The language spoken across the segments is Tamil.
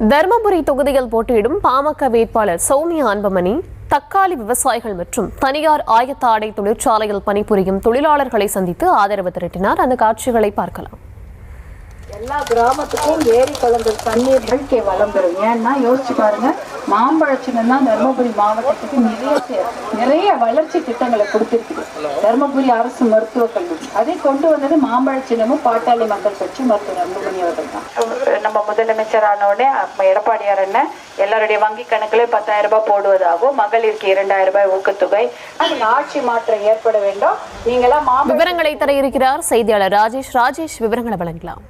தர்மபுரி தொகுதியில் போட்டியிடும் பாமக வேட்பாளர் சௌமியா அன்புமணி தக்காளி விவசாயிகள் மற்றும் தனியார் ஆயத்த ஆடை தொழிற்சாலையில் பணிபுரியும் தொழிலாளர்களை சந்தித்து ஆதரவு திரட்டினார். அந்த காட்சிகளை பார்க்கலாம். எல்லா கிராமத்துக்கும் ஏரி குளங்கள் தண்ணீர் இயற்கை வளம் பெறும். ஏன்னா யோசிச்சு பாருங்க, மாம்பழச்சினம் தான் தர்மபுரி மாவட்டத்துக்கு நிறைய வளர்ச்சி திட்டங்களை கொடுத்திருக்குது. தர்மபுரி அரசு மருத்துவக் கல்லூரி அதை கொண்டு வந்தது மாம்பழச்சினமும் பாட்டாளி மக்கள் கட்சி மருத்துவர் அன்புமணி அவர்கள் தான். நம்ம முதலமைச்சர் ஆனோடனே எடப்பாடியார் என்ன எல்லாருடைய வங்கி கணக்குல 10,000 ரூபாய் போடுவதாகவும், மகளிருக்கு 2,000 ரூபாய் ஊக்கத்தொகை, ஆட்சி மாற்றம் ஏற்பட வேண்டும். நீங்களா விவரங்களை தர இருக்கிறார் செய்தியாளர் ராஜேஷ். விவரங்களை வழங்கலாம்.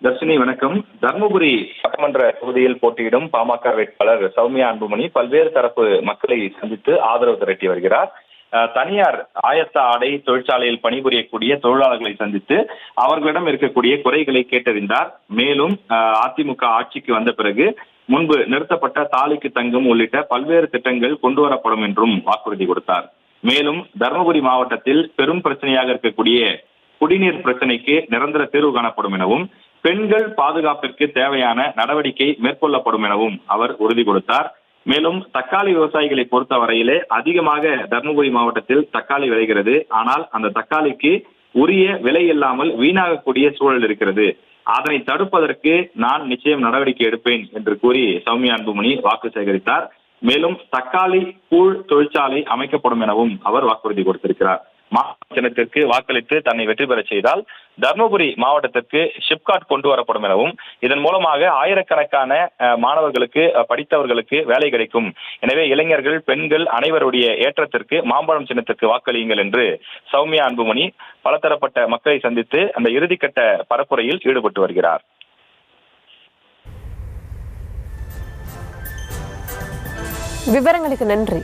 தர்ஷினி வணக்கம். தர்மபுரி சட்டமன்ற தொகுதியில் போட்டியிடும் பாமக வேட்பாளர் சௌமியா அன்புமணி பல்வேறு தரப்பு மக்களை சந்தித்து ஆதரவு திரட்டி வருகிறார். தனியார் ஆயத்த ஆடை தொழிற்சாலையில் பணிபுரியக்கூடிய தொழிலாளர்களை சந்தித்து அவர்களிடம் இருக்கக்கூடிய குறைகளை கேட்டறிந்தார். மேலும் அதிமுக ஆட்சிக்கு வந்த பிறகு முன்பு நிறுத்தப்பட்ட தாலிக்கு தங்கம் உள்ளிட்ட பல்வேறு திட்டங்கள் கொண்டு வரப்படும் என்றும் வாக்குறுதி கொடுத்தார். மேலும் தர்மபுரி மாவட்டத்தில் பெரும் பிரச்சனையாக இருக்கக்கூடிய குடிநீர் பிரச்சனைக்கு நிரந்தர தீர்வு காணப்படும் எனவும், பெண்கள் பாதுகாப்பிற்கு தேவையான நடவடிக்கை மேற்கொள்ளப்படும் எனவும் அவர் உறுதி கொடுத்தார். மேலும் தக்காளி விவசாயிகளை பொறுத்த வரையிலே அதிகமாக தர்மபுரி மாவட்டத்தில் தக்காளி விளைகிறது. ஆனால் அந்த தக்காளிக்கு உரிய விலை இல்லாமல் வீணாகக்கூடிய சூழல் இருக்கிறது. அதனை தடுப்பதற்கு நான் நிச்சயம் நடவடிக்கை எடுப்பேன் என்று கூறி சௌமியா அன்புமணி வாக்கு சேகரித்தார். மேலும் தக்காளி கூழ் தொழிற்சாலை அமைக்கப்படும் எனவும் அவர் வாக்குறுதி கொடுத்திருக்கிறார். சின்னத்திற்கு வாக்களித்து தன்னை வெற்றி பெற செய்தால் தர்மபுரி மாவட்டத்திற்கு ஷிப்காட் கொண்டு வரப்படும் எனவும், இதன் மூலமாக ஆயிரக்கணக்கான மாணவர்களுக்கு படித்தவர்களுக்கு வேலை கிடைக்கும். எனவே இளைஞர்கள், பெண்கள் அனைவருடைய ஏற்றத்திற்கு மாம்பழம் சின்னத்திற்கு வாக்களியுங்கள் என்று சௌமியா அன்புமணி பலதரப்பட்ட மக்களை சந்தித்து அந்த இறுதிக்கட்ட பரப்புரையில் ஈடுபட்டு வருகிறார். விவரங்களுக்கு நன்றி.